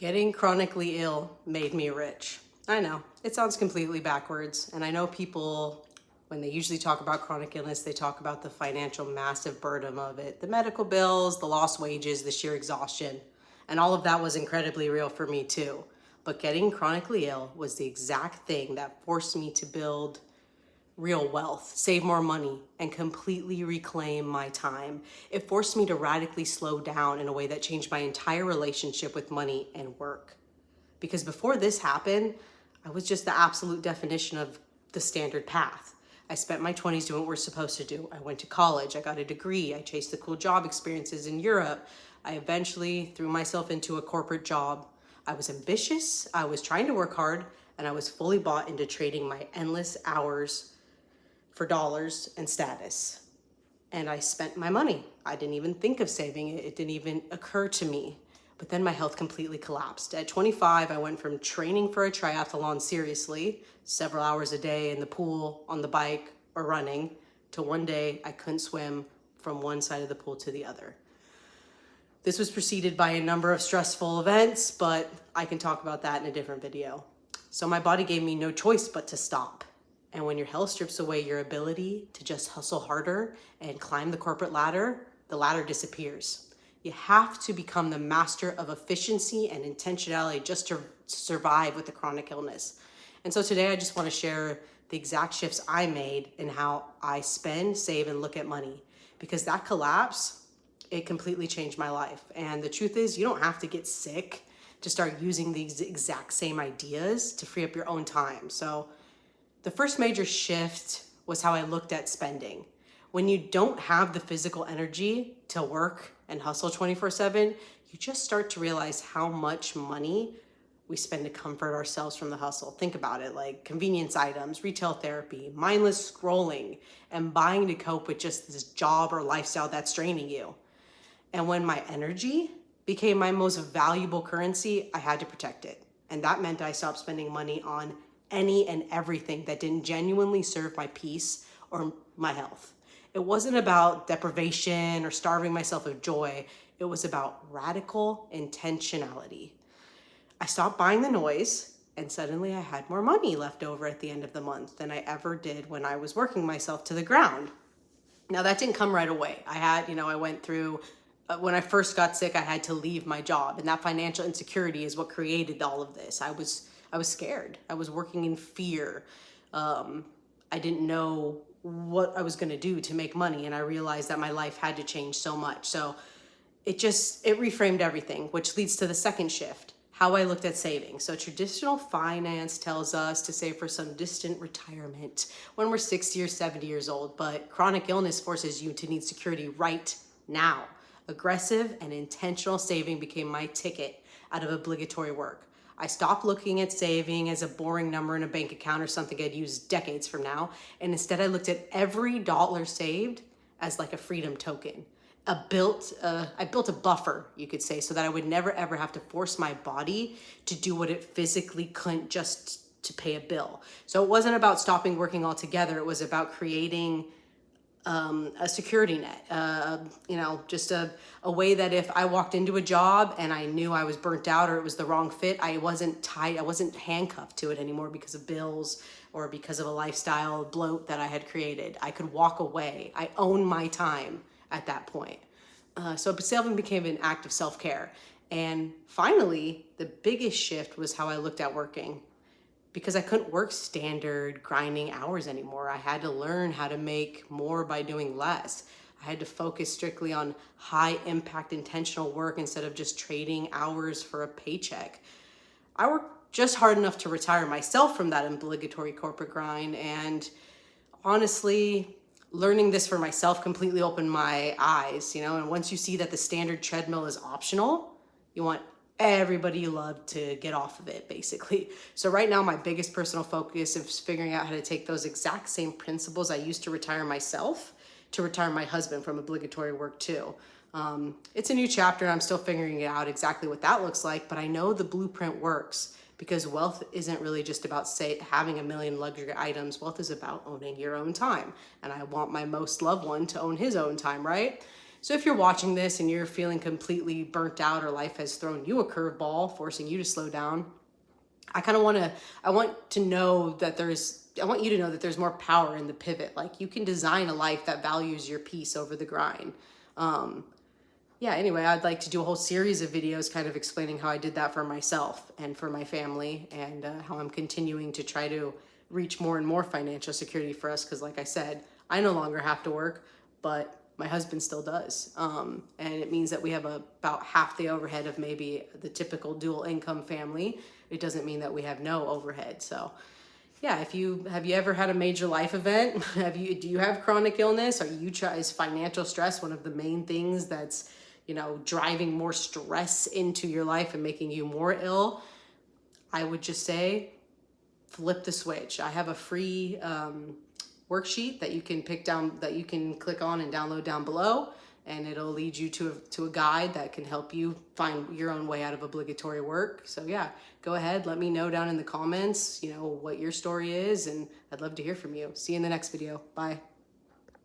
Getting chronically ill made me rich. I know, it sounds completely backwards, and I know people, when they usually talk about chronic illness, they talk about the financial massive burden of it, the medical bills, the lost wages, the sheer exhaustion, and all of that was incredibly real for me too. But getting chronically ill was the exact thing that forced me to build real wealth, save more money, and completely reclaim my time. It forced me to radically slow down in a way that changed my entire relationship with money and work. Because before this happened, I was just the absolute definition of the standard path. I spent my 20s doing what we're supposed to do. I went to college, I got a degree, I chased the cool job experiences in Europe. I eventually threw myself into a corporate job. I was ambitious, I was trying to work hard, and I was fully bought into trading my endless hours for dollars and status. And I spent my money. I didn't even think of saving it. It didn't even occur to me. But then my health completely collapsed. At 25, I went from training for a triathlon seriously, several hours a day in the pool, on the bike, or running, to one day I couldn't swim from one side of the pool to the other. This was preceded by a number of stressful events, but I can talk about that in a different video. So my body gave me no choice but to stop. And when your health strips away your ability to just hustle harder and climb the corporate ladder, the ladder disappears. You have to become the master of efficiency and intentionality just to survive with the chronic illness. And so today I just want to share the exact shifts I made in how I spend, save, and look at money. Because that collapse, it completely changed my life. And the truth is, you don't have to get sick to start using these exact same ideas to free up your own time. So the first major shift was how I looked at spending. When you don't have the physical energy to work and hustle 24/7, you just start to realize how much money we spend to comfort ourselves from the hustle. Think about it, like convenience items, retail therapy, mindless scrolling, and buying to cope with just this job or lifestyle that's draining you. And when my energy became my most valuable currency, I had to protect it. And that meant I stopped spending money on any and everything that didn't genuinely serve my peace or my health. It wasn't about deprivation or starving myself of joy. It was about radical intentionality. I stopped buying the noise, and suddenly I had more money left over at the end of the month than I ever did when I was working myself to the ground. Now that didn't come right away. I went through, when I first got sick, I had to leave my job, and that financial insecurity is what created all of this. I was scared. I was working in fear. I didn't know what I was going to do to make money. And I realized that my life had to change so much. So it reframed everything, which leads to the second shift, how I looked at saving. So traditional finance tells us to save for some distant retirement when we're 60 or 70 years old. But chronic illness forces you to need security right now. Aggressive and intentional saving became my ticket out of obligatory work. I stopped looking at saving as a boring number in a bank account or something I'd use decades from now. And instead I looked at every dollar saved as like a freedom token. I built a buffer, you could say, so that I would never ever have to force my body to do what it physically couldn't just to pay a bill. So it wasn't about stopping working altogether. It was about creating a security net, just a way that if I walked into a job and I knew I was burnt out or it was the wrong fit, I wasn't tied, I wasn't handcuffed to it anymore because of bills or because of a lifestyle bloat that I had created. I could walk away. I owned my time at that point. So saving became an act of self-care. And finally, the biggest shift was how I looked at working. Because I couldn't work standard grinding hours anymore. I had to learn how to make more by doing less. I had to focus strictly on high impact intentional work instead of just trading hours for a paycheck. I worked just hard enough to retire myself from that obligatory corporate grind, and honestly, learning this for myself completely opened my eyes, and once you see that the standard treadmill is optional, you want everybody you love to get off of it, basically. So right now, my biggest personal focus is figuring out how to take those exact same principles I used to retire myself to retire my husband from obligatory work too. It's a new chapter, and I'm still figuring out exactly what that looks like, but I know the blueprint works because wealth isn't really just about having a million luxury items. Wealth is about owning your own time, and I want my most loved one to own his own time, right? So if you're watching this and you're feeling completely burnt out or life has thrown you a curveball, forcing you to slow down, I want you to know that there's more power in the pivot. Like, you can design a life that values your peace over the grind. Yeah, anyway, I'd like to do a whole series of videos kind of explaining how I did that for myself and for my family, and how I'm continuing to try to reach more and more financial security for us. Because like I said, I no longer have to work, but my husband still does. And it means that we have about half the overhead of maybe the typical dual income family. It doesn't mean that we have no overhead. So yeah, have you ever had a major life event? Do you have chronic illness? Is financial stress one of the main things that's, driving more stress into your life and making you more ill? I would just say, flip the switch. I have a free worksheet that you can click on and download down below, and it'll lead you to a guide that can help you find your own way out of obligatory work. So yeah, go ahead, let me know down in the comments, what your story is, and I'd love to hear from you. See you in the next video. Bye.